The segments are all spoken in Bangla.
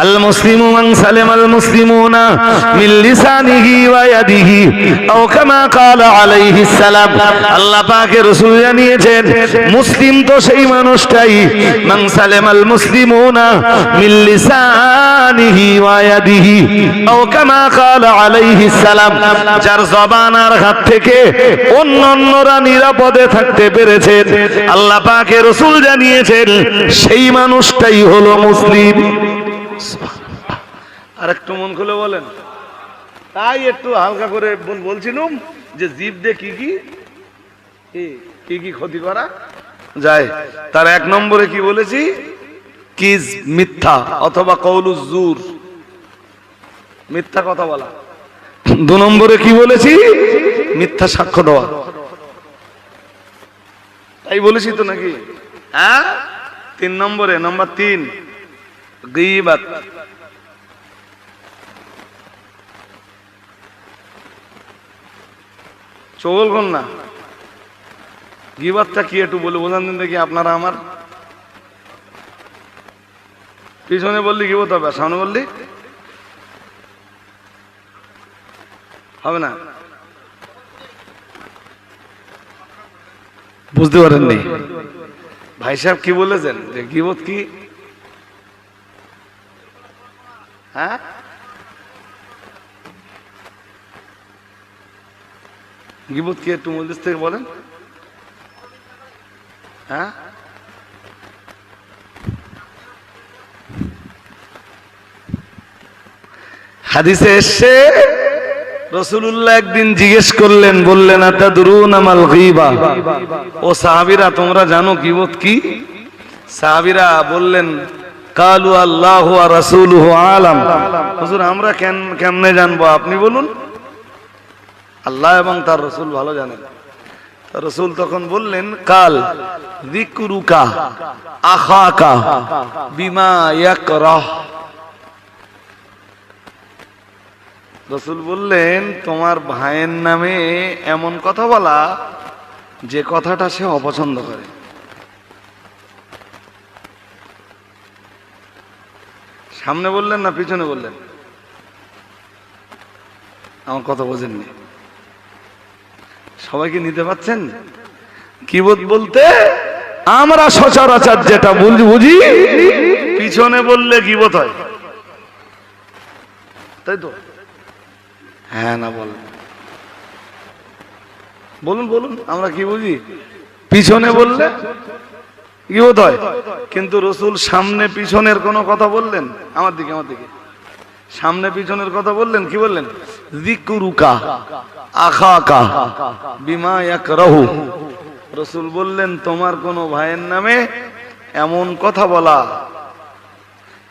আল মুসলিমু মান সালামাল মুসলিমুনা মিন লিসানিহি ওয়া ইয়াদিহি আও কামা ক্বালা আলাইহিস সালাম। আল্লাহ পাকের রাসূল জানিয়েছেন মুসলিম তো সেই মানুষটাই মান সালামাল মুসলিমুনা মিন লিসানিহি ওয়া ইয়াদিহি আও কামা ক্বালা আলাইহিস সালাম, যার জবান আর হাত থেকে অন্যরা নিরাপদে থাকতে পেরেছেন। আল্লাহ পাকের রাসূল জানিয়েছেন সেই মানুষটাই হলো মুসলিম। আর একটু মন খুলে বলেন। তাই একটু হালকা করে বলছিলাম যে জিভ দিয়ে কি কি ক্ষতি করা যায়। তার এক নম্বরে কি বলেছি, কিজ মিথ্যা অথবা কওলুজ জুর, মিথ্যা কথা বলা। দু নম্বরে কি বলেছি, মিথ্যা সাক্ষ্য দেওয়া। তাই বলেছি তো নাকি? হ্যাঁ। তিন নম্বরে, নাম্বার 3, গীবাত। চগল কোন না, গীবাতটা কি একটু বলে বোঝান দিন দেখি আপনারা। আমার পিছনে বললি গীবত হবে, সামনে বললি হবে না। বুঝতে পারেননি ভাই সাহেব কি বলেছেন যে গীবত কি? হ্যাঁ, গীবত কি একটু মজলিস থেকে বলেন। হ্যাঁ, হাদিসে এসে রাসূলুল্লাহ একদিন জিজ্ঞেস করলেন, বললেন আতাদরুনা মাল গীবা, ও সাহাবীরা তোমরা জানো গীবত কি? সাহাবীরা বললেন কালু আল্লাহু ওয়া রাসূলুহু আলাম। হুজুর আমরা কেমনে জানবো, আপনি বলুন। আল্লাহ এবং তার রাসূল ভালো জানেন। রাসূল তখন বললেন কাল যিকরুকা আখাকা বিমা ইয়াকরাহ। রাসূল বললেন তোমার ভাইয়ের নামে এমন কথা বলা যে কথাটা সে অপছন্দ করে। সামনে বললেন না পিছনে বললেন? আমার কথা বোঝেননি, সবাইকে নিতে পারছেন? গীবত বলতে আমরা সচরাচর যেটা বুঝি পিছনে বললে গীবত হয়, তাই তো? হ্যাঁ না বলেন, বলুন আমরা কি বুঝি? পিছনে বললে গীবত হয়। কিন্তু রাসূল সামনে পিছনের কোনো কথা বললেন? আমার দিকে সামনে পিছনের কথা বললেন। কি বললেন? যিকরুকা আখাকা বিমা ইয়াকরাহু। রাসূল বললেন তোমার কোন ভাইয়ের নামে এমন কথা বলা,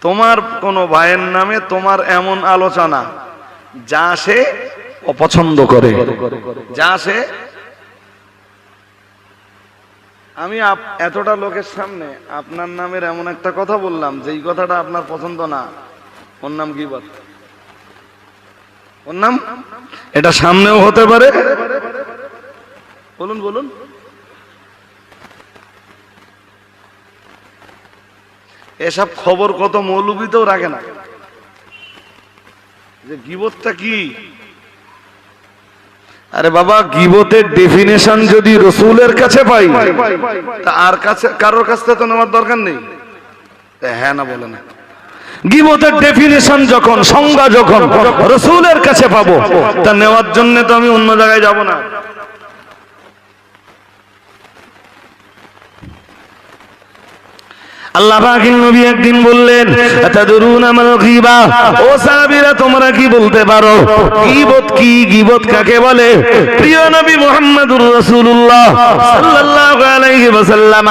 তোমার কোন ভাইয়ের নামে তোমার এমন আলোচনা যা সে অপছন্দ করে, যা সে। আমি এতটা লোকের সামনে আপনার নামের এমন একটা কথা বললাম যেই কথাটা আপনার পছন্দ না, ওর নাম গীবত। ওর নাম, এটা সামনেও হতে পারে। বলুন এসব খবর কত মৌলবীতেও রাখে না যে গীবতটা কি। আরে বাবা, গীবতের ডেফিনেশন যদি রাসূলের কাছে পাই তা আর কারোর কাছ থেকে তো নেওয়ার দরকার নেই। হ্যাঁ না বলে না। গীবতের ডেফিনেশন যখন, সংজ্ঞা যখন রাসূলের কাছে পাবো তা নেওয়ার জন্য তো আমি অন্য জায়গায় যাব না। আল্লাহ পাকের নবী একদিন বললেন আতাদরুনা মাল গীবা, ও সাহাবীরা তোমরা কি বলতে পারো গীবত কি? গীবত কাকে বলে? প্রিয় নবী মুহাম্মদুর রাসূলুল্লাহ সাল্লাল্লাহু আলাইহি ওয়াসাল্লাম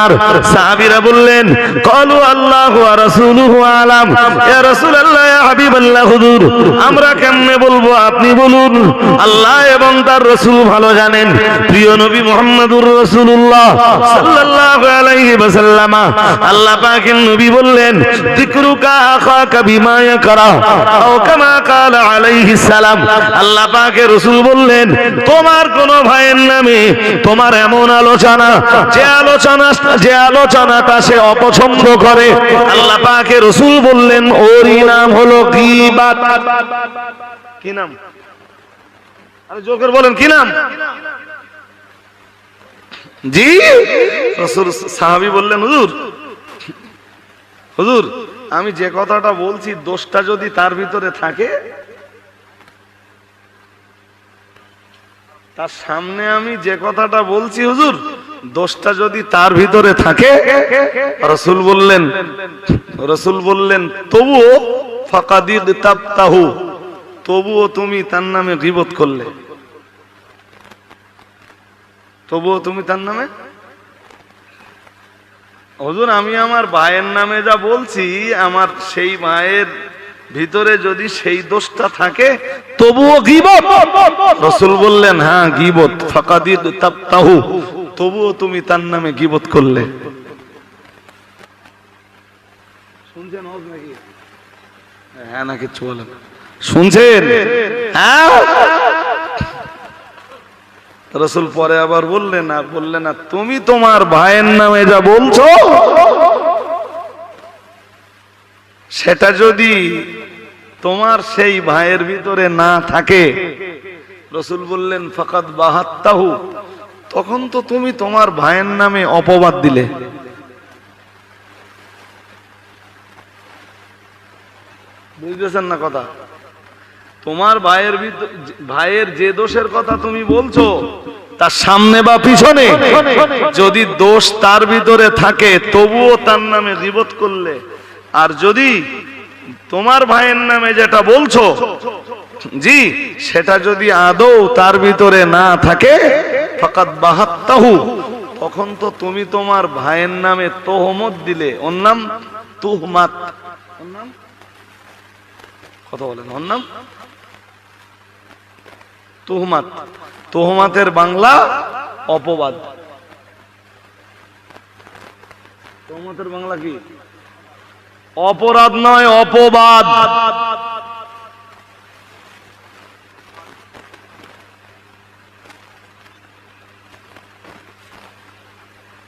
সাহাবীরা বললেন ক্বালু আল্লাহু ওয়া রাসূলুহু আলাম। ইয়া রাসূলুল্লাহ, ইয়া হাবিবাল্লাহ, হুজুর আমরা কেমনে বলবো, আপনি বলুন। আল্লাহ এবং তার রাসূল ভালো জানেন। প্রিয় নবী মুহাম্মদুর রাসূলুল্লাহ সাল্লাল্লাহু আলাইহি ওয়াসাল্লাম আল্লাহ পাকের নবী বললেন যিকরুকা আখাকা বিমা ইয়াকরা আও কামা ক্বালা আলাইহিস সালাম। আল্লাহ পাকের রাসূল বললেন তোমার কোন ভাইয়ের নামে তোমার এমন আলোচনা যে আলোচনাটা সে অপছন্দ করে। আল্লাহ পাকের রাসূল বললেন ওরই নাম নাম হলো গীবাত। কি নাম? আরে জোর বলেন, কি নাম? জি, রাসূল সাহাবী বললেন, হুজুর হুজুর আমি যে কথাটা বলছি দোষটা যদি তার ভিতরে থাকে, তার সামনে আমি যে কথাটা বলছি হুজুর দোষটা যদি তার ভিতরে থাকে, রাসূল বললেন তবুও ফাকাদ ইগতাবতাহু, তবুও তুমি তার নামে গীবত করলে, তবুও তুমি তার নামে। হুজুর আমি আমার ভাইয়ের নামে যা বলছি, আমার সেই ভাইয়ের ভিতরে যদি সেই দোষটা থাকে তবুও গীবত। রাসূল বললেন হ্যাঁ গীবত, ফাকাদ ইগতাবতাহু, তবুও তুমি তার নামে গীবত করলে। শুনছেন হজ নাকি? হ্যাঁ না কিছু বলেন, শুনছেন? হ্যাঁ। রাসূল পরে আবার বললেন না তুমি তোমার ভাইয়ের নামে যা বলছো সেটা যদি তোমার সেই ভাইয়ের ভিতরে না থাকে, রাসূল বললেন ফাকাদ বাহাত্তাহু, তখন তো তুমি তোমার ভাইয়ের নামে অপবাদ দিলে। বুঝতেছেন না কথা? তোমার ভাইয়ের যে দোষের কথা তুমি বলছো তার সামনে বা পিছনে যদি দোষ তার ভিতরে থাকে তবুও তার নামে গীবত করলে, আর যদি তোমার ভাইয়ের নামে যেটা বলছো জি সেটা যদি আদৌ তার ভিতরে না থাকে ফাকাদ বাহাত্তাহু, তখন তো তুমি তোমার ভাইয়ের নামে তোহমত দিলে। ওর নাম তুহমাত। ওর নাম কথা বলেন, ওর নাম তুহমাত। তুহমাতের বাংলা অপবাদ। তুহমাতের বাংলা কি? অপরাধ নয়, অপবাদ।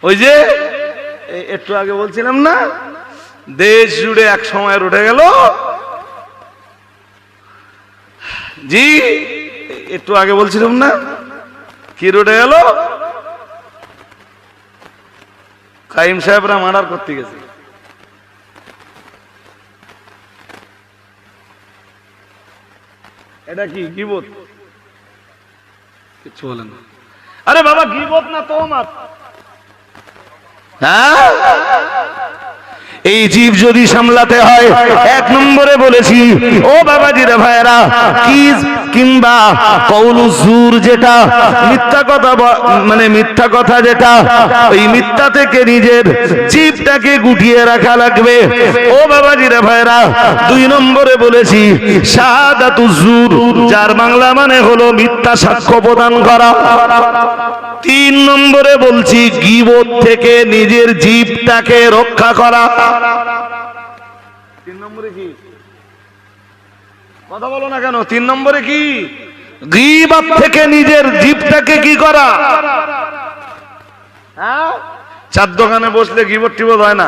ওই যে একটু আগে বলছিলাম না, দেশ জুড়ে এক সময় উঠে গেল। জি একটু আগে বলছিলাম না, কি রুটে গেল? কাইম সাহেবরা মার্ডার করতে গেছে। এটা কি গীবত? কিছু বলেন। আরে বাবা গীবত না তোহমাত। হ্যাঁ, এই জীব যদি সামলাতে হয়, এক নম্বরে বলেছি ও বাবাজিরা ভাইরা, কি কিংবা কওলু জুর, যেটা মিথ্যা কথা, মানে মিথ্যা কথা যেটা, ওই মিথ্যা থেকে নিজের জীবটাকে গুটিয়ে রাখা লাগবে। ও বাবাজিরা ভাইরা, দুই নম্বরে বলেছি শাহাদাতু জুর, যার বাংলা মানে হলো মিথ্যা সাক্ষ্য প্রদান করা। তিন নম্বরে বলছি গীবত থেকে নিজের জীবটাকে রক্ষা করা। তিন নম্বরে কি? কথা বলো না কেন? তিন নম্বরে কি? গীবত থেকে নিজের জীবটাকে কি করা? হ্যাঁ, চার দোকানে বসলে গীবত টিবত হয় না।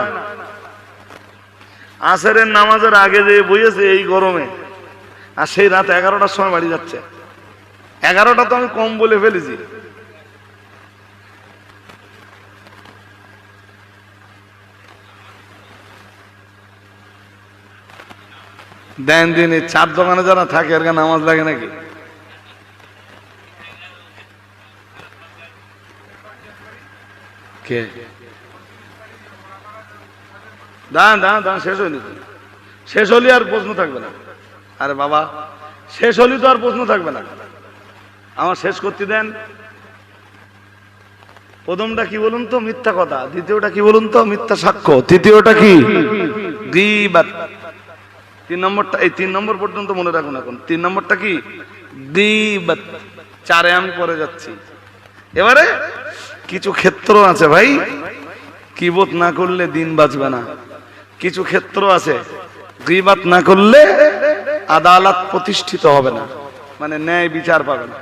আসরের নামাজের আগে যে বইয়েছে এই গরমে, আর সেই রাত 11টার সময় বাড়ি যাচ্ছে। 11টা তো আমি কম বলে ফেলেছি। দেন দিন এই চার দোকানে যারা থাকে এর নামাজ লাগে নাকি? কে দান দান দান শেষ হয়নি, শেষ হলি আর প্রশ্ন থাকবে না। আরে বাবা শেষ হলি তো আর প্রশ্ন থাকবে না, আমার শেষ করতে দেন। প্রথমটা কি বলুন তো? মিথ্যা কথা। দ্বিতীয়টা কি বলুন তো? মিথ্যা সাক্ষ্য। তৃতীয়টা কি? গীবত। তিন নম্বরটা, এই 3 নম্বর পর্যন্ত মনে রাখুন। এখন 3 নম্বরটা কি? গীবত। 4-এ আমি পরে যাচ্ছি। এবারে কিছু ক্ষেত্র আছে ভাই, গীবত না করলে দিন বাঁচবে না। কিছু ক্ষেত্র আছে গীবত না করলে আদালত প্রতিষ্ঠিত হবে না, মানে ন্যায় বিচার পাবে না।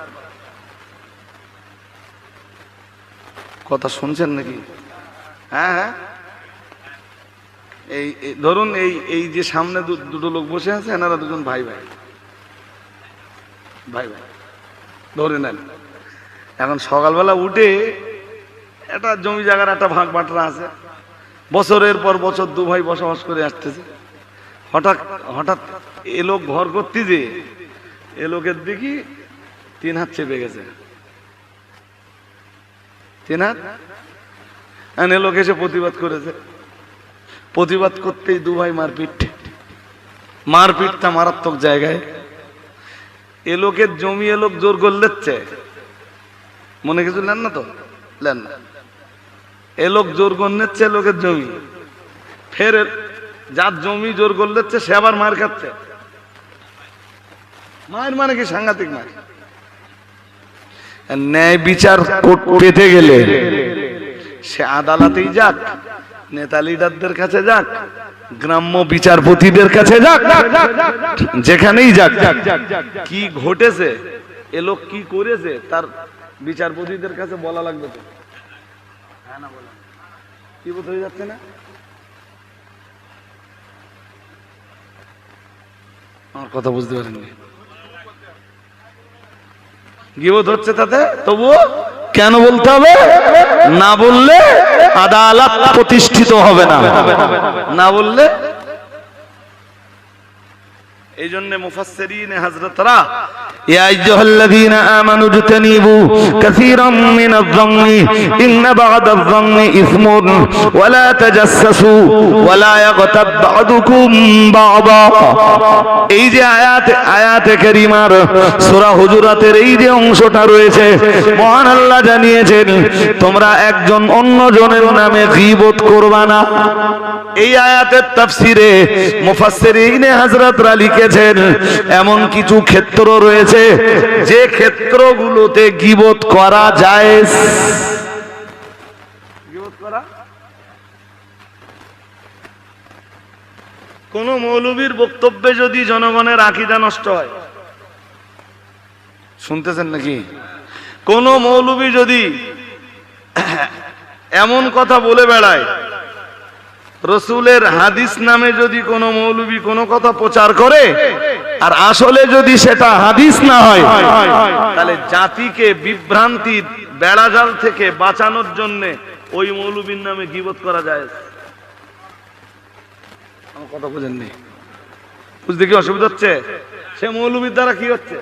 কথা শুনছেন নাকি? হ্যাঁ হ্যাঁ, ধরুন এই যে সামনে দুটো লোক বসে আছে, এনারা দুজন ভাই ভাই ভাই ভাই ধরে নেন। এখন সকালবেলা উঠে একটা জমি জায়গার একটা ভাগ বাটরা আছে, বছরের পর বছর দু ভাই বসবাস করে আসতেছে। হঠাৎ হঠাৎ এ লোক ঘর করতে যে এ লোকের দেখি 3 হাত চেপে গেছে, 3 হাত। এ লোক এসে প্রতিবাদ করেছে, প্রতিবাদ করতেই দু ভাই মারপিটটা মারাত্মক জায়গায়। এ লোকের জমি এ লোক জোর করে লেচ্ছে, মনে কিছু নেন না তো, নেন না। এ লোক জোর করে নিচ্ছে লোকের জমি, ফের যার জমি জোর করে লেচ্ছে সে আবার মার খাচ্ছে। মায়ের মানে কি সাংঘাতিক মার। ন্যায় বিচার পেতে গেলে সে আদালতেই যাক, নেতা লিডারদের কাছে যাক, গ্রাম্য বিচারপতিদের কাছে যাক, যেখানেই যাক, কি ঘটেছে এ লোক কি করেছে তার বিচারপতিদের কাছে বলা লাগবে তো। হ্যাঁ না বলা কি বোধ হয়ে যাচ্ছে না? আমার কথা বুঝতে পারেননি? গিবত হচ্ছে তাতে, তবুও কেন বলতে হবে? না বললে আদালত প্রতিষ্ঠিত হবে না, না বললে। এই জন্য মুফাসসিরিন হযরতরা ইয়া আইয়ুহাল্লাযীনা আমানু জতানিবু কাসীরাম মিনাজ-যন্নি ইন্না বা'দাজ-যন্নি ইসমুন ওয়া লা তাজাসসু ওয়া লা ইয়াগতাব বা'দুকুম বা'দা। এই যে আয়াতে কারীমার সূরা হুজুরাতের এই যে অংশটা রয়েছে, মহান আল্লাহ জানিয়েছেন তোমরা একজন অন্যজনের নামে গীবত করবা না। এই আয়াতের তাফসিরে মুফাসসিরিন হযরতরা লিখেছেন এমন কিছু ক্ষেত্র রয়েছে যে ক্ষেত্রগুলোতে গীবত করা জায়েজ। গীবত করা কোন মৌলবীর বক্তব্যে যদি জনগণের আকীদা নষ্ট হয়, শুনতেছেন নাকি? কোন মৌলবী যদি এমন কথা বলে বেড়ায়, রসুলের হাদিস নামে যদি কোন মৌলবী কোন কথা প্রচার করে আর আসলে যদি সেটা হাদিস না হয়, তাহলে জাতিকে বিভ্রান্তির বেড়াজাল থেকে বাঁচানোর জন্য ওই মৌলবীর নামে গীবত করা যায়। আমার কথা বুঝেননি? বুঝতে কি অসুবিধা হচ্ছে? সে মৌলবীর দ্বারা কি হচ্ছে?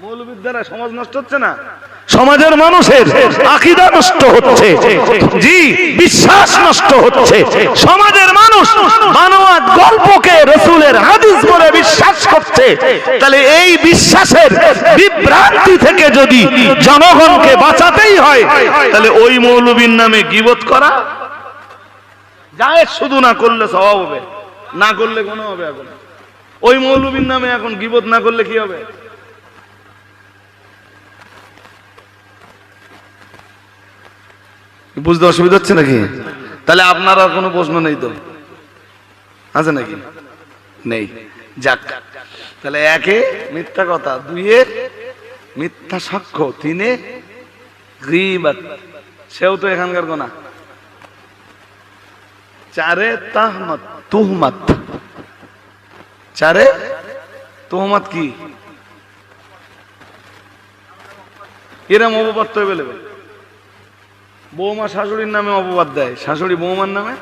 মৌলবীর দ্বারা সমাজ নষ্ট হচ্ছে না, সমাজের মানুষের আকীদা নষ্ট হচ্ছে, জি বিশ্বাস নষ্ট হচ্ছে। সমাজের মানুষ বানোয়াট গল্পকে রাসূলের হাদিস বলে বিশ্বাস করছে। তাহলে এই বিশ্বাসের বিভ্রান্তি থেকে যদি জনগণকে বাঁচাতেই হয়, তাহলে ওই মৌলবীর নামে গীবত করা জায়েজ। শুধু না করলে সওয়াব হবে, না করলে গুনাহ হবে। এখন ওই মৌলবীর নামে এখন গীবত না করলে কি হবে? বুঝতে অসুবিধা হচ্ছে নাকি? তাহলে আপনার আর কোনো প্রশ্ন নেই তো, আছে নাকি? নেই। যাক, তাহলে 1 মিথ্যা কথা, 2 মিথ্যা সাক্ষ্য, 3 গীবত, সেও তো এখানকার গোনা। 4 তুহমত। 4 তুহমত কি? এরম অপবাদ তো এভেলেবেল। বৌমা শাশুড়ির নামে অপবাদ দেয়, শাশুড়ি বৌমার নামে।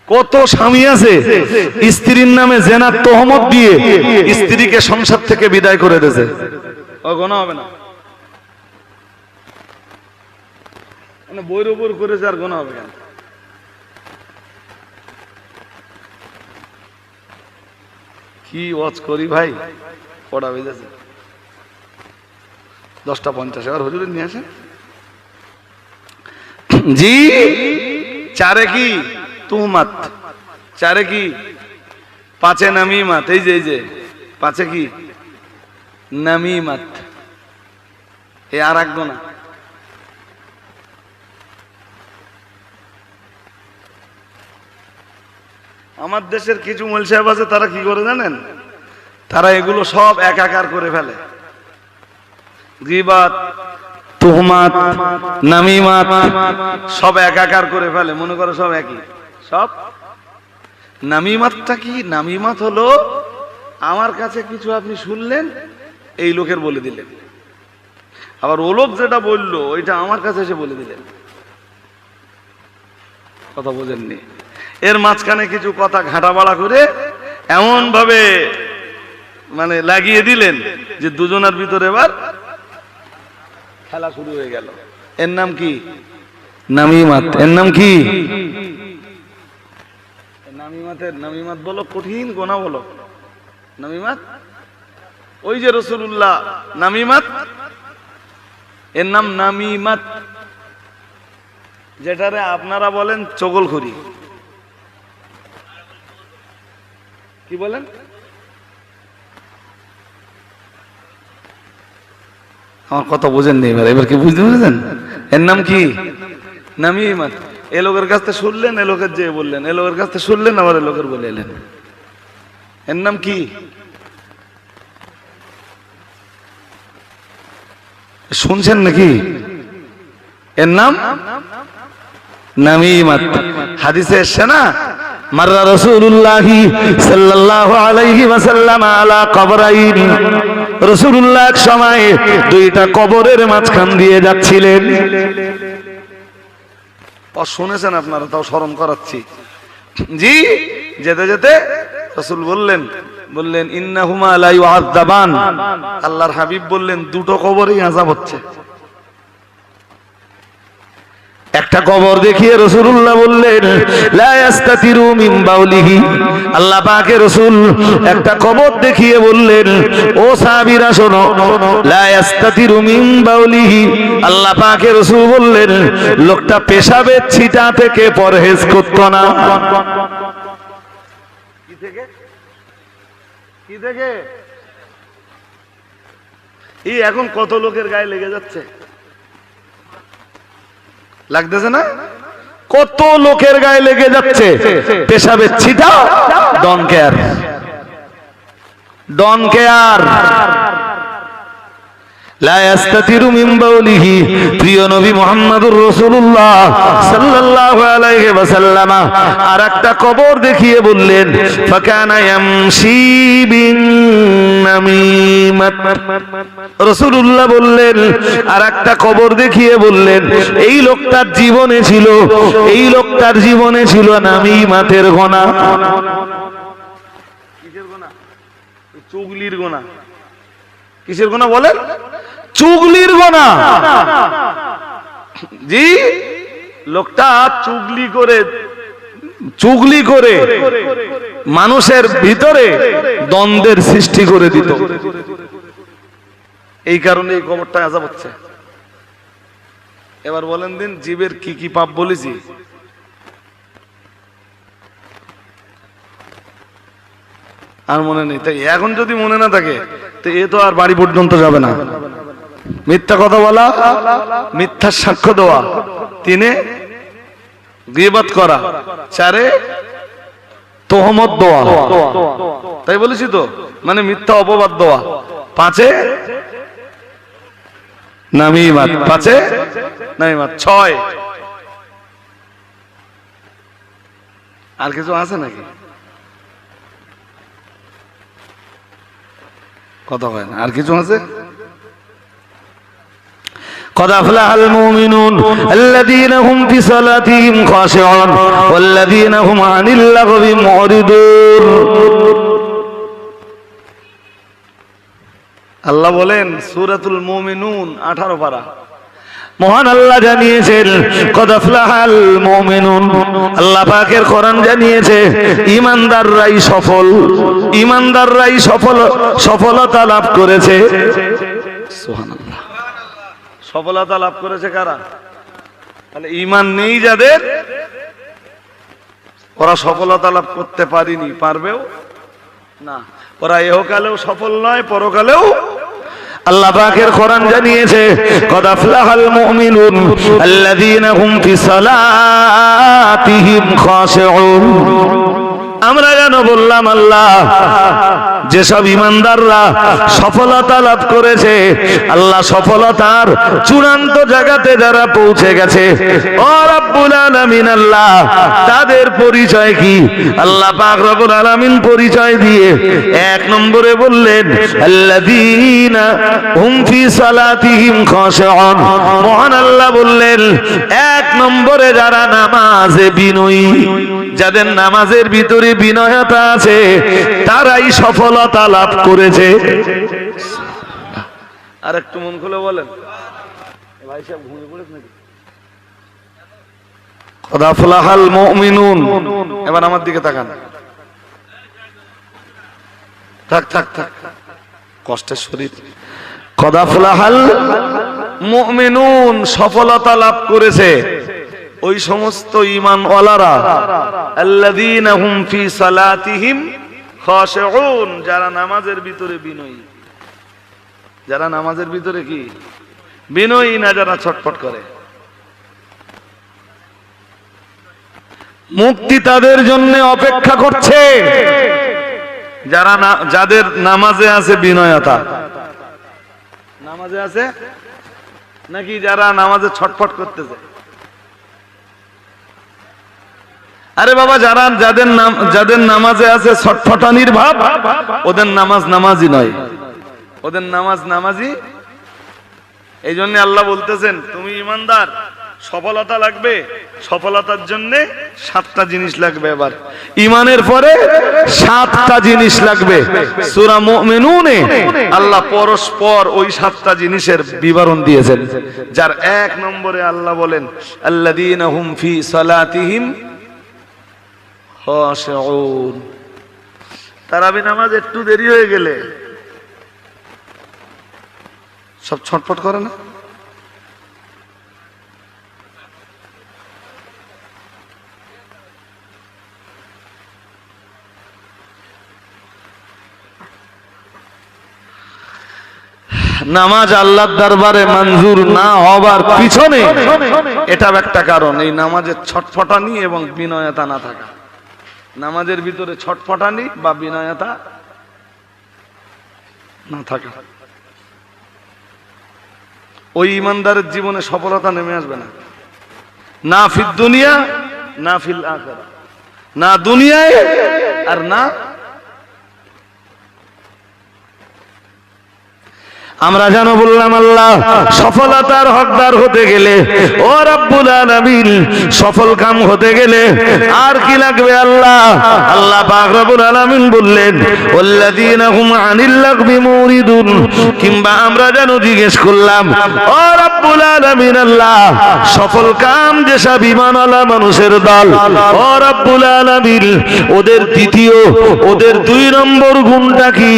কত স্বামী আছে স্ত্রীর নামে জেনার তহমত দিয়ে স্ত্রীকে সংসার থেকে বিদায় করে দিয়েছে, ও গোনা হবে না? মানে বইয়ের উপর করেছে আর গোনা হবে কেন? কি ওয়াজ করি ভাই, পড়া হয়ে যাচ্ছে 10:50। এবার হুজুরের নিয়ে আসেন। জি 4 কি তুহমাত, 4 কি 5 নামিমাত। এই যে 5 কি নামিমাত, এই আর এক গোনা। আমার দেশের কিছু মৌলভী সাহেব আছে, তারা কি করে জানেন? তারা এগুলো সব একাকার করে ফেলে। গীবত, তুহমাত, নামিমাত সব একাকার করে ফেলে, মনে করো সব একই। সব নামিমাতটা কি? নামিমাত হলো আমার কাছে কিছু আপনি শুনলেন, এই লোকের বলে দিলেন, আবার ও লোক যেটা বললো ওইটা আমার কাছে এসে বলে দিলেন। কথা বোঝেননি? এর মাঝখানে কিছু কথা ঘাটা বাড়া করে এমন ভাবে মানে লাগিয়ে দিলেন যে দুজনের ভিতরে এবার খেলা শুরু হয়ে গেল। এর নাম কি? নামিমাত। এর নাম কি? নামিমাত বলো, কঠিন গোনা বলো। নামিমাত ওই যে রাসূলুল্লাহ নামিমাত, এর নাম নামিমাত, যেটারে আপনারা বলেন চগলখড়ি। কি বলেন? আমার কথা বোঝেননি এবার? এবার কি বুঝতে পেরেছেন? এর নাম কি? নামিমাত। এ লোকের কাছ থেকে শুনলেন, এ লোকের যে বললেন, এ লোকের কাছ থেকে শুনলেন, আবার এ লোকের বলে এলেন। এর নাম কি? শুনছেন নাকি? এর নাম নামিমাত। হাদিসে এসছে না, মাররা রাসূলুল্লাহ সাল্লাল্লাহু আলাইহি ওয়াসাল্লাম আলা কবরাইন, রাসূলুল্লাহ এক সময় দুইটা কবরের মাঝখান দিয়ে যাচ্ছিলেন। শুনেছেন আপনারা? তাও স্মরণ করাচ্ছি। জি, যেতে যেতে রাসূল বললেন ইন্নাহুমা লা ইউআযাবান, আল্লাহর হাবিব বললেন দুটো কবরেই আযাব হচ্ছে। একটা কবর দেখিয়ে রাসূলুল্লাহ বললেন লা ইস্তাতিরু মিন বাউলিহি, আল্লাহ পাকের রাসূল একটা কবর দেখিয়ে বললেন ও সাহাবীরা শোনো, লা ইস্তাতিরু মিন বাউলিহি, আল্লাহ পাকের রাসূল বললেন লোকটা পেশাবের ছিটা থেকে পরহেজ করত না। কি থেকে? কি থেকে? এই এখন কত লোকের গায়ে লেগে যাচ্ছে, লাগতেছে না? কত লোকের গায়ে লেগে যাচ্ছে পেশাবের ছিটা। ডন কেয়ার, ডন কেয়ার। লা ইস্তাতিরু মিন বাউলিহি, প্রিয় নবী মুহাম্মদুর রাসূলুল্লাহ সাল্লাল্লাহু আলাইহি ওয়াসাল্লাম আরেকটা কবর দেখিয়ে বললেন ফাকানা ইয়ামশি বিন নামিমাত, রাসূলুল্লাহ বললেন আরেকটা কবর দেখিয়ে বললেন এই লোকটার জীবনে ছিল, এই লোকটার জীবনে ছিল নামিমাতের গোনা। কিসের গোনা? চুগলির গোনা। কিসের গোনা বলেন? চুগলির গোনা। জি, লোকটা চুগলি করে মানুষের ভিতরে দ্বন্দ্বের সৃষ্টি করে দিত। এই কারণে এই কবরটা আযাব হচ্ছে। এবার বলেন দিন জীবের কি কি পাপ বলেছি? আর মনে নেই। তাই এখন যদি মনে না থাকে তো এ তো আর বাড়ি পর্যন্ত যাবে না। মিথ্যা কথা বলা, মিথ্যা সাক্ষ্য দেওয়া, 3 গীবত করা, 4 তোহমত দেওয়া, তাই বলেছি তো, মানে মিথ্যা অপবাদ দেওয়া, 5 নামিমাত, 5 নামিমাত, 6 আর কিছু আছে নাকি? কথা হয় না? আর কিছু আছে? قد أفلح المؤمنون الذين هم في صلاتهم خاشعون والذين هم عن اللغو معرضون। আল্লাহ বলেন সূরাতুল মুমিনুন 18 পারা, মহান আল্লাহ জানিয়েছেন কদ আফলাহাল মুমিনুন, আল্লাহ পাকের কোরআন জানিয়েছে ঈমানদাররাই সফল, ঈমানদাররাই সফলতা লাভ করেছে। সুবহানাল্লাহ। সফলতা লাভ করেছে কারা? তাহলে ঈমান নেই যাদের, ওরা সফলতা লাভ করতে পারেনি, পারবেও না। ওরা ইহকালেও সফল নয়, পরকালেও। আল্লাহ পাকের কোরআন জানিয়েছে কদ আফলাহাল মুমিনুন আল্লাযীনা হুম ফি সালাতিহিম খাশিউন, আমরা যেন বললাম আল্লাহ যেসব ইমানদাররা সফলতা লাভ করেছে, আল্লাহ সফলতার চূড়ান্ত জায়গাতে যারা পৌঁছে গেছে, ও রব্বুল আলামিন আল্লাহ তাদের পরিচয় কি? আল্লাহ পাক রব্বুল আলামিন পরিচয় দিয়ে এক নম্বরে বললেন আল্লাযীনা হুম ফি সালাতিহিম খাশিউন। মহান আল্লাহ বললেন এক নম্বরে যারা নামাজে বিনয়ী, যাদের নামাজের ভিতরে বিনয়তা আছে, তারাই সফলতা লাভ করেছে। আর একটু মন খুলে বলেন, ভাই সাহেব ঘুমিয়ে পড়েছে নাকি? কদ আফলাহাল মুমিনুন। এবার আমার দিকে তাকান। থাক থাক থাক, কষ্টের শরীর। কদ আফলাহাল মুমিনুন, সফলতা লাভ করেছে ওই সমস্ত ঈমানওয়ালারা, আল্লাযীনা হুম ফি সালাতিহিম খাশিউন, যারা নামাজের ভিতরে বিনয়ী। যারা নামাজের ভিতরে কি বিনয়ী না, যারা ছটফট করে। মুক্তি তাদের জন্য অপেক্ষা করছে, যারা যাদের নামাজে আছে বিনয়তা। নামাজে আছে নাকি যারা নামাজে ছটফট করতেছে? আরে বাবা, যাদের নামাজে আছে ছটফটানির ভাব, ওদের নামাজ নামাজি নয়, ওদের নামাজ নামাজি। এই জন্য আল্লাহ বলতেছেন তুমি ইমানদার, সফলতা লাগবে, সফলতার জন্য 7টা জিনিস লাগবে। এবার ইমানের পরে 7টা জিনিস লাগবে। সূরা মুমিনুনে আল্লাহ পরস্পর ওই 7টা জিনিসের বিবরণ দিয়েছেন। যার 1 নম্বরে আল্লাহ বলেন আল্লাযীনা হুম ফি সালাতিহিম খাশিউন। তারাবি নামাজ একটু দেরি হয়ে গেলে সব ছটফট করে না? নামাজ আল্লাহর দরবারে মঞ্জুর না হবার পিছনে এটাও একটা কারণ, এই নামাজের ছটফটানি এবং বিনয়তা না থাকা। নামাজের ভিতরে ছটফটানি বা বিনয়তা না থাকা, ওই ইমানদারের জীবনে সফলতা নেমে আসবে না। না ফিদ দুনিয়া না ফিল আখিরাহ, না দুনিয়ায় আর না। আমরা যেন বললাম আল্লাহ সফলতার হকদার হতে গেলে, ও রব্বুল আলামিন সফল কাম হতে গেলে আর কি লাগবে আল্লাহ? আল্লাহ পাক রব্বুল আলামিন বললেন ওয়াল্লাযীনা হুম আনিল লাগবি মুরিদুন। কিংবা আমরা যেন জিজ্ঞেস করলাম, ও রব্বুল আলামিন আল্লাহ সফল কাম যেসব ঈমানওয়ালা মানুষের দল, ও রব্বুল আলামিন ওদের দ্বিতীয়, ওদের 2 নম্বর গুণটা কি?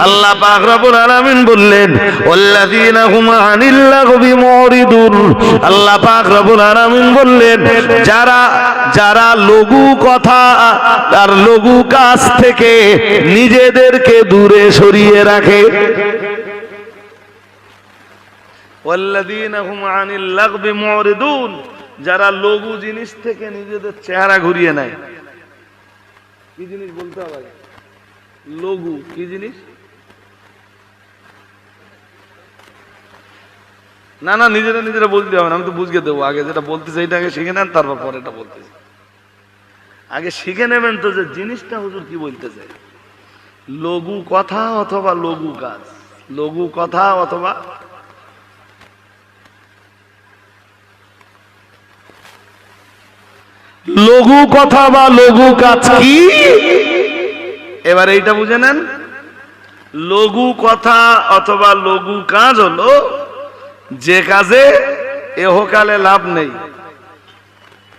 আল্লাহ পাক রব্বুল আলামিন বললেন ওয়াল্লাযীনা হুম আনিল লাগবি মুরিদুন। আল্লাহ পাক রব্বুল আলামিন বললেন যারা লঘু কথা আর লঘু কাজ থেকে নিজেদেরকে দূরে সরিয়ে রাখে। ওয়াল্লাযীনা হুম আনিল লাগবি মুরিদুন, যারা লঘু জিনিস থেকে নিজেদের চেহারা ঘুরিয়ে নেয়। কি জিনিস বলতে হবে? লঘু কি জিনিস? না না, নিজেরা বলতে হবে না, আমি তো বুঝিয়ে দেবো। আগে যেটা বলতেছে এটা আগে শিখে নেন, তারপর পরেটা বলতেছে। আগে শিখে নেবেন তো যে জিনিসটা হুজুর কি বলতেছে। লঘু কথা অথবা লঘু কাজ, লঘু কথা অথবা লঘু কথা বা লঘু কাজ কি? এবার এইটা বুঝে নেন। লঘু কথা অথবা লঘু কাজ হলো যে কাজে এহকালে লাভ নেই,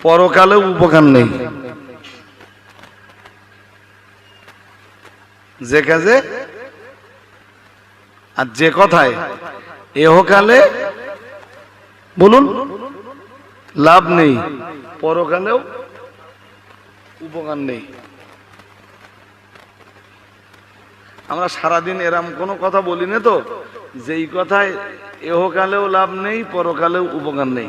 পরকালে উপকার নেই। যে কাজে আর যে কথায় এহকালে বলুন লাভ নেই, পরকালেও উপকার নেই। আমরা সারাদিন এরম কোনো কথা বলি না তো, যেই কথায় এহকালেও লাভ নেই, পরকালেও উপকার নেই।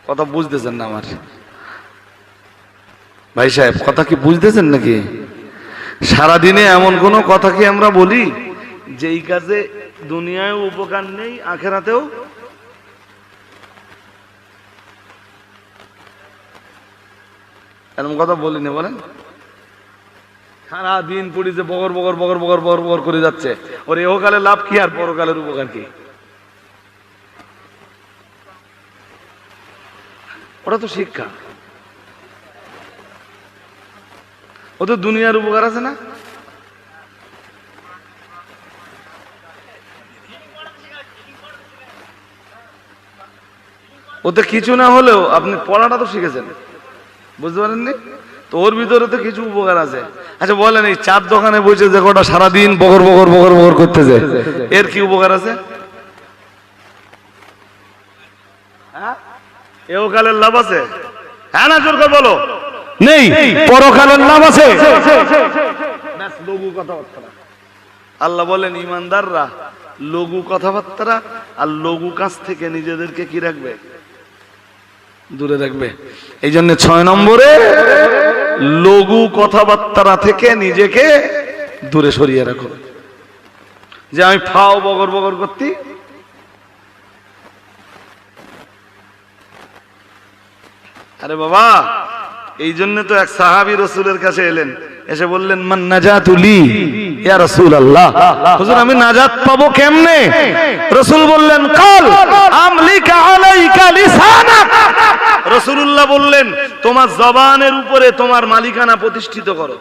কথা বুঝতেছেন না আমার? ভাই সাহেব কথা কি বুঝতেছেন নাকি? সারাদিনে এমন কোন কথা কি আমরা বলি যেই কাজে দুনিয়ায় উপকার নেই আখেরাতেও? এরকম কথা বলিনি বলেন? সারাদিন পড়ি যে বগর বগর বগর বগর বগর বগর করে যাচ্ছে, ওর ইহকালে লাভ কি আর পরকালের উপকার কি? ওটা তো শিক্ষা, ও তো দুনিয়ার উপকার আছে না? ওতে কিছু না হলেও আপনি পড়াটা তো শিখেছেন, বুঝতে পারেননি তো? ওর ভিতরে তো কিছু উপকার আছে। আচ্ছা বলেন, এই চার দোকানে বসে যে কটা সারাদিন বগর বগর বগর বগর করতেছে, এর কি উপকার আছে? হ্যাঁ, এহকালের লাভ আছে? হ্যাঁ না, জোর করে বলো। নেই, পরকালের লাভ আছে। লঘু কথাবার্তা। আল্লাহ বলেন ইমানদাররা লঘু কথাবার্তা আর লঘু কাজ থেকে নিজেদেরকে কি রাখবে? দূরে রাখবে। এই জন্য 6 নম্বরে লঘু কথাবার্তা থেকে নিজেকে দূরে সরিয়ে রাখো। যে আমি ফাও বগর বগর করতি, আরে বাবা, এই জন্য তো এক সাহাবী রাসূলের কাছে এলেন, এসে বললেন মান নাজাতুলি ইয়া রাসূলুল্লাহ, হুজুর আমি নাজাত পাবো কেমনে? রাসূল বললেন কাল আমলিকা আলাইকা লিসানাক। রাসূলুল্লাহ বললেন তোমার জবানের উপরে তোমার মালিকানা প্রতিষ্ঠিত করো।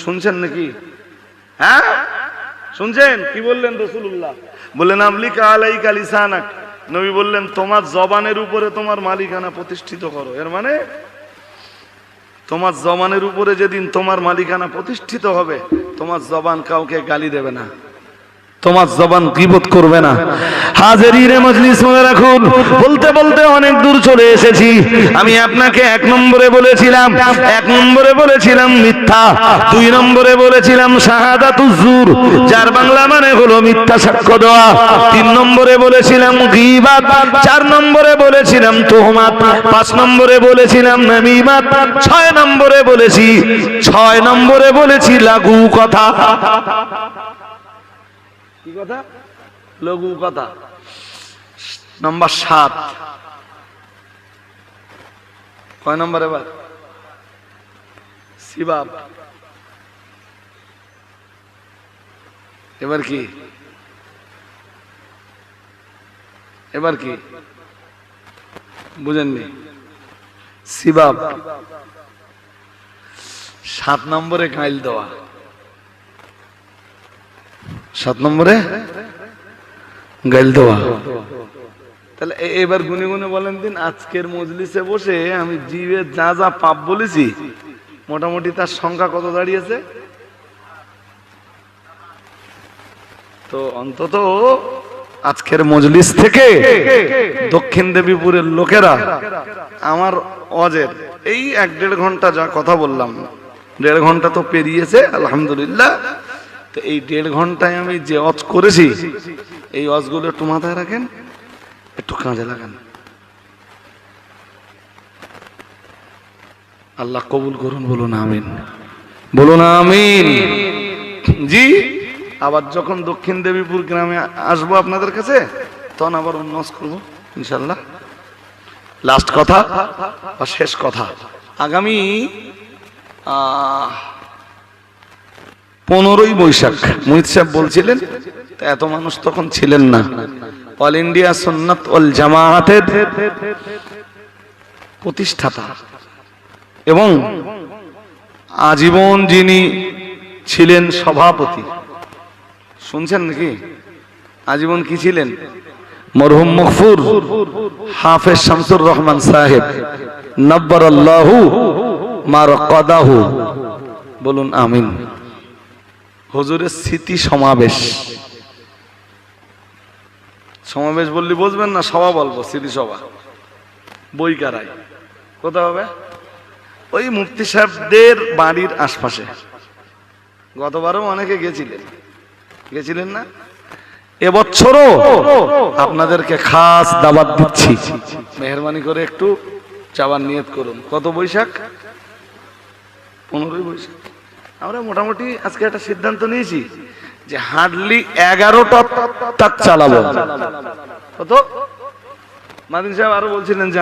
শুনছেন নাকি? হ্যাঁ শুনছেন কি বললেন রাসূলুল্লাহ? বললেন আমলিকা আলাইকা লিসানাক। নবী বললেন তোমার জবানের উপরে তোমার মালিকানা প্রতিষ্ঠিত করো। এর মানে তোমার জবানের উপরে যেদিন তোমার মালিকানা প্রতিষ্ঠিত হবে, তোমার জবান কাউকে গালি দেবে না, তোমার জবান গীবত করবে না। হাজিরিনে মজলিস মনে রাখুন, বলতে বলতে অনেক দূর চলে এসেছি। আমি আপনাকে 1 নম্বরে বলেছিলাম, 1 নম্বরে বলেছিলাম মিথ্যা, 2 নম্বরে বলেছিলাম শাহাদাতুজ জুর, যার বাংলা মানে হলো মিথ্যা সাক্ষ্য দেওয়া, 3 নম্বরে বলেছিলাম গীবাত, 4 নম্বরে বলেছিলাম তুহমাত, 5 নম্বরে বলেছিলাম নামিমাত, 6 নম্বরে বলেছি লাগু কথা। কি কথা? লঘু কথা। নাম্বার 7। কয় নম্বর এবার? সিবাব। এবার কি? এবার কি বুঝেননি? সিবাব। 7 নম্বরে গাইল দেওয়া। 7 নম্বরে গাইল দেওয়া। তাহলে এবার গুনে গুনে বলেন দিন, আজকের মজলিসে বসে আমি জিভে যা যা পাপ বলেছি মোটামুটি তার সংখ্যা কত দাঁড়িয়েছে? তো অন্তত আজকের মজলিস থেকে দক্ষিণ দেবীপুরের লোকেরা আমার ওয়াজের এই 1-1.5 ঘন্টা যা কথা বললাম, 1.5 ঘন্টা তো পেরিয়েছে আলহামদুলিল্লাহ। তো এই 1.5 ঘন্টায় আমি যে ওয়াজ করেছি, এই ওয়াজগুলো একটু মাথায় রাখেন, একটু কাজে লাগান। আল্লাহ কবুল করুন, বলুন আমিন, বলুন আমিন। জি, আবার যখন দক্ষিণ দেবীপুর গ্রামে আসবো আপনাদের কাছে, তখন আবার অন্য ওয়াজ করবো ইনশাল্লাহ। লাস্ট কথা বা শেষ কথা, আগামী 15ই বৈশাখ মুহিত সাহেব বলছিলেন, এত মানুষ তখন ছিলেন না। অল ইন্ডিয়া সুন্নাত ওয়াল জামায়াতের প্রতিষ্ঠাতা এবং আজীবন যিনি ছিলেন সভাপতি, শুনছেন নাকি? আজীবন কি ছিলেন? মরহুম মগফুর হাফেজ শামসুর রহমান সাহেব নব্বরাল্লাহু মারকাদাহু, বলুন আমিন। হুজুরের স্মৃতি সমাবেশ, সমাবেশ বললে বুঝবেন না, সভা বলবো, স্মৃতি সভা। বই কারাই কোথায় হবে? ওই মুফতি সাহেবদের বাড়ির আশপাশে। গতবারও অনেকে গেছিলেন না? এবছরও আপনাদেরকে খাস দাওয়াত দিচ্ছি, মেহেরবানি করে একটু যাওয়ার নিয়ত করুন। কত বৈশাখ? 15ই বৈশাখ। আমরা মোটামুটি আজকে একটা সিদ্ধান্ত নিয়েছি যে হার্ডলি 11টা তাক চালাবো। কত মাদিন সাহেব আরো বলছিলেন যে